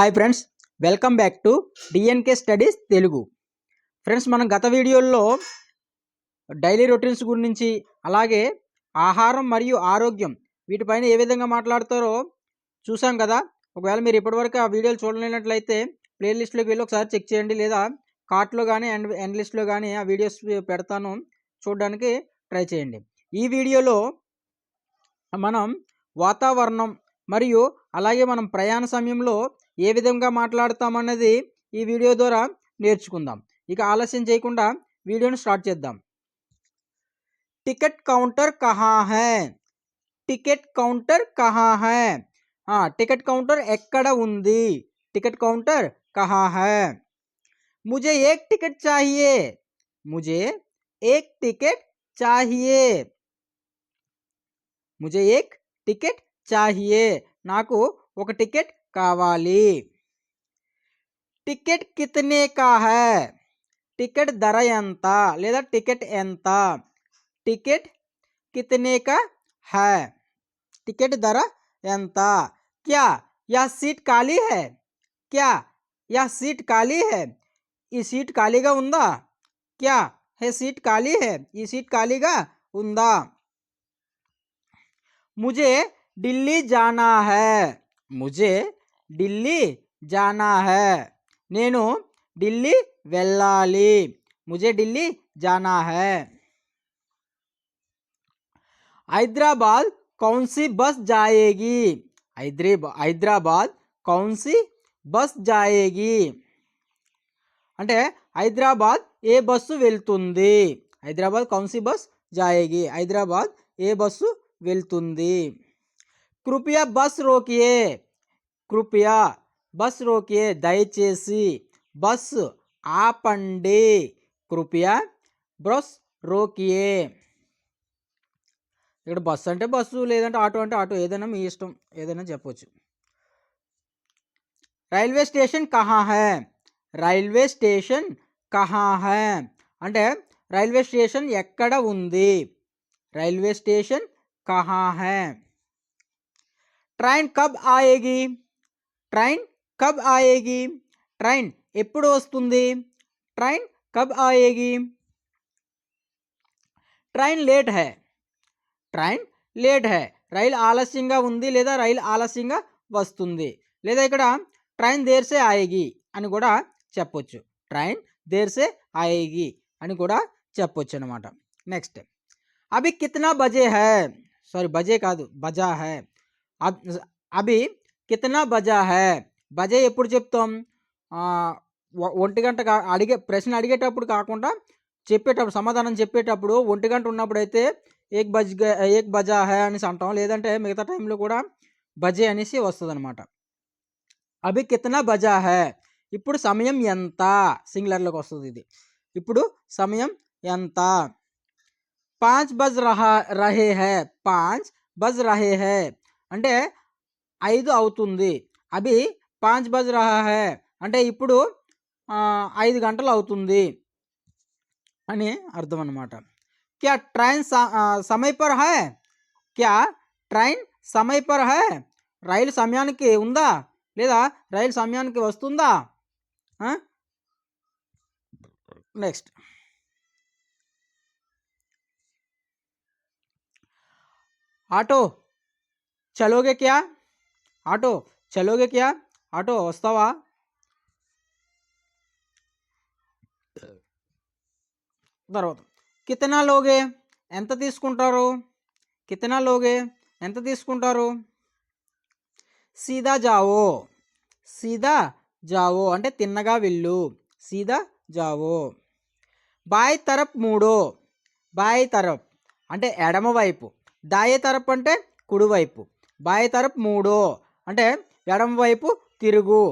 Hi friends, welcome back to DNK studies Telugu. Friends, మనం గత వీడియోల్లో డైలీ రొటీన్స్ గురించి, అలాగే ఆహారం మరియు ఆరోగ్యం వీటిపైన ఏ విధంగా మాట్లాడతారో చూసాం కదా. ఒకవేళ మీరు ఇప్పటివరకు ఆ వీడియోలు చూడలేనట్లయితే ప్లేలిస్ట్లోకి వెళ్ళి ఒకసారి చెక్ చేయండి, లేదా కార్ట్లో కానీ ఎండ్ లిస్ట్లో కానీ ఆ వీడియోస్ పెడతాను, చూడడానికి ట్రై చేయండి. ఈ వీడియోలో మనం వాతావరణం మరియు అలాగే మనం ప్రయాణ సమయంలో ఏ విధంగా మాట్లాడతామన్నది ఈ వీడియో ద్వారా నేర్చుకుందాం. ఇక ఆలస్యం చేయకుండా వీడియోని స్టార్ట్ చేద్దాం. టికెట్ కౌంటర్ కహా హై? టికెట్ కౌంటర్ కహా హై? టికెట్ కౌంటర్ ఎక్కడ ఉంది? టికెట్ కౌంటర్ కహా హై? मुझे एक टिकट चाहिए. मुझे एक टिकट चाहिए. मुझे एक टिकट चाहिए. నాకు ఒక టికెట్ కావాలి. టికెట్ కితనే కా హై? టికెట్ ధర ఎంత లేదా టికెట్ ఎంత? టికెట్ కితనే కా హై? టికెట్ ధర ఎంత? క్యా యా సీట్ ఖాళీ హై? క్యా యా సీట్ ఖాళీ హై? ఈ సీట్ ఖాళీగా ఉందా? క్యా హే సీట్ ఖాళీ హై? ఈ సీట్ ఖాళీగా ఉందా? मुझे दिल्ली जाना है. मुझे दिल्ली जाना है. నేను ఢిల్లీ వెళ్ళాలి. मुझे दिल्ली जाना है. हैदराबाद कौन सी बस जाएगी? हैदराबाद कौन सी बस जाएगी? అంటే హైదరాబాద్ ఏ బస్సు వెళ్తుంది? హైదరాబాద్ కౌన్ సి బస్ జాయేగి? హైదరాబాద్ ఏ బస్సు వెళ్తుంది? కృపయా బస్ రోకియే. కృపయా బస్ రోకియే. దయచేసి బస్ ఆపండి. కృపయా బస్ రోకియే. ఇక్కడ బస్సు అంటే బస్సు, లేదంటే ఆటో అంటే ఆటో, ఏదైనా మీ ఇష్టం, ఏదైనా చెప్పొచ్చు. రైల్వే స్టేషన్ కహా హై? రైల్వే స్టేషన్ కహా హై? అంటే రైల్వే స్టేషన్ ఎక్కడ ఉంది? రైల్వే స్టేషన్ కహా హై? ట్రైన్ కబ్ ఆయేగి? ట్రైన్ కబ్ ఆయేగి? ట్రైన్ ఎప్పుడు వస్తుంది? ట్రైన్ కబ్ ఆయేగి? ట్రైన్ లేట్ హై. ట్రైన్ లేట్ హై. రైలు ఆలస్యంగా ఉంది లేదా రైలు ఆలస్యంగా వస్తుంది. లేదా ఇక్కడ ట్రైన్ దేర్ సే ఆయేగి అని కూడా చెప్పొచ్చు. ట్రైన్ దేర్ సే ఆయేగి అని కూడా చెప్పొచ్చు అనమాట. నెక్స్ట్, అభి కితనా బజే హై? సారీ, బజే కాదు, బజా హై. అభి కితనా బజా హై? బజే ఎప్పుడు చెప్తాం? 1 గంట ప్రశ్న అడిగేటప్పుడు కాకుండా చెప్పేటప్పుడు, సమాధానం చెప్పేటప్పుడు 1 గంట ఉన్నప్పుడు అయితే ఏక్ బజా హై అనేసి అంటాం, లేదంటే మిగతా టైంలో కూడా బజే అనేసి వస్తుంది అనమాట. అభి కితనా బజా హై? ఇప్పుడు సమయం ఎంత? సింగులర్లోకి వస్తుంది ఇది. ఇప్పుడు సమయం ఎంత? 5 బజ్ రహే హై. 5 బజ్ రహే హై అంటే 5 అవుతుంది. అభి 5 బజ్ రహా హై అంటే ఇప్పుడు 5 గంటలు అవుతుంది అని అర్థం అన్నమాట. క్యా ట్రైన్ సమయ పర్ హై? క్యా ట్రైన్ సమయ పర్ హై? రైలు సమయానికి ఉందా లేదా రైలు సమయానికి వస్తుందా? నెక్స్ట్, ఆటో చలోగే క్యా? ఆటో చలోగే క్యా? ఆటో వస్తావా? తర్వాత, కితనా లోగే? ఎంత తీసుకుంటారు? కితనా లోగే ఎంత తీసుకుంటారు? సీదా జావో. సీదా జావో అంటే తిన్నగా వెళ్ళు. సీదా జావో. బాయ్ తరఫ్ మూడో. బాయ్ తరఫ్ అంటే ఎడమవైపు. దాయే తరఫ్ అంటే కుడివైపు. బాయ్ తరఫ్ మూడో అంటే ఎడమవైపు తిరుగు.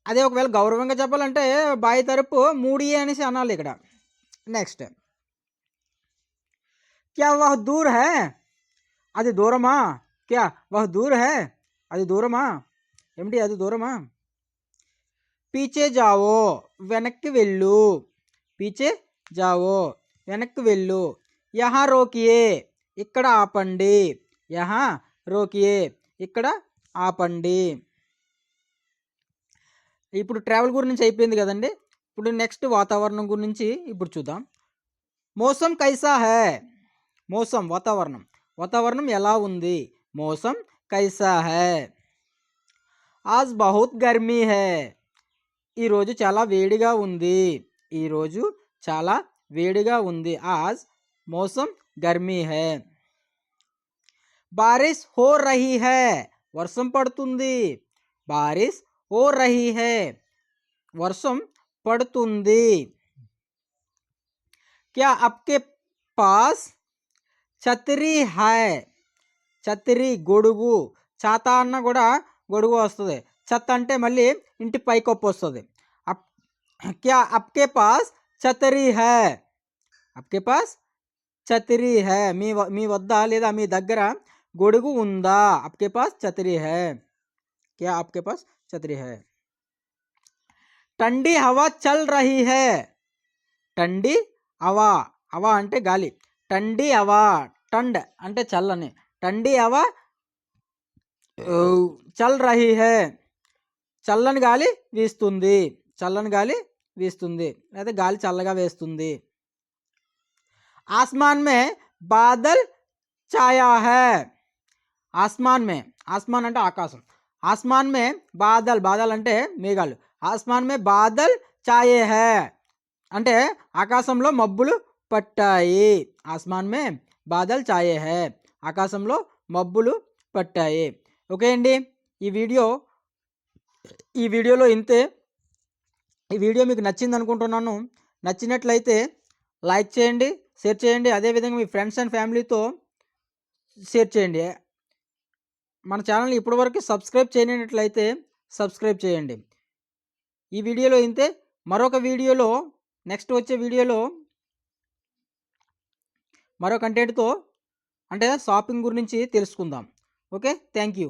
అదే ఒకవేళ గౌరవంగా చెప్పాలంటే బాయ్ తరఫ్ మూడియే అనేసి అనాలి ఇక్కడ. నెక్స్ట్, క్యా వహ్ దూర్ హై? అది దూరమా? క్యా వహ్ దూర్ హై? అది దూరమా? ఏమిటి అది దూరమా? పీచే జావో. వెనక్కి వెళ్ళు. పీచే జావో వెనక్కి వెళ్ళు. యహా రోకియే. ఇక్కడ ఆపండి. యహా రోకియే ఇక్కడ ఆపండి. ఇప్పుడు ట్రావెల్ గురించి అయిపోయింది కదండి. ఇప్పుడు నెక్స్ట్ వాతావరణం గురించి ఇప్పుడు చూద్దాం. మౌసమ్ కైసా హై? మౌసమ్ వాతావరణం. వాతావరణం ఎలా ఉంది? మౌసమ్ కైసా హై? ఆజ్ బహుత్ గర్మీ హై. ఈరోజు చాలా వేడిగా ఉంది. ఈరోజు చాలా వేడిగా ఉంది. ఆజ్ మౌసమ్ గర్మీ హై. బారిష్ హో రహీ హై. వర్షం పడుతుంది. బారిష్ హో రహీ హై. వర్షం పడుతుంది. क्या आपके पास ఛత్రీ హై? ఛత్రీ గొడుగు. ఛాతా అన్న కూడా గొడుగు వస్తుంది. ఛత్ అంటే మళ్ళీ ఇంటి పైకప్పు వస్తుంది. క్యా అప్కే పాస్ ఛత్రీ హై? అప్కే పాస్ ఛత్రీ హై. మీ వద్ద లేదా మీ దగ్గర గొడుగు ఉందా? అప్కే పాస్ ఛత్రీ హై. క్యా అప్కే పాస్ ఛత్రీ హై? ठंडी हवा चल रही है. ठंडी हवा. हवा అంటే గాలి. ठंडी हवा. ठंड అంటే చల్లని. ठंडी हवा चल रही है. చల్లని గాలి వీస్తుంది. చల్లని గాలి వీస్తుంది లేదా గాలి చల్లగా వేస్తుంది. आसमान में बादल छाया है. आसमान में. आसमान అంటే ఆకాశం. आसमान में बादल. बादल అంటే మేఘాలు. ఆస్మాన్ మే బాదల్ ఛాయే హై అంటే ఆకాశంలో మబ్బులు పట్టాయి. ఆస్మాన్ మే బాదల్ ఛాయే హై. ఆకాశంలో మబ్బులు పట్టాయి. ఓకే అండి, ఈ వీడియోలో ఇంతే. ఈ వీడియో మీకు నచ్చింది అనుకుంటున్నాను. నచ్చినట్లయితే లైక్ చేయండి, షేర్ చేయండి. అదేవిధంగా మీ ఫ్రెండ్స్ అండ్ ఫ్యామిలీతో షేర్ చేయండి. మన ఛానల్ని ఇప్పటివరకు సబ్స్క్రైబ్ చేయనట్లయితే సబ్స్క్రైబ్ చేయండి. ఈ వీడియోలో ఇంతే. మరొక వీడియోలో నెక్స్ట్ వచ్చే వీడియోలో మరో కంటెంట్తో అంటే షాపింగ్ గురించి తెలుసుకుందాం. Okay, thank you.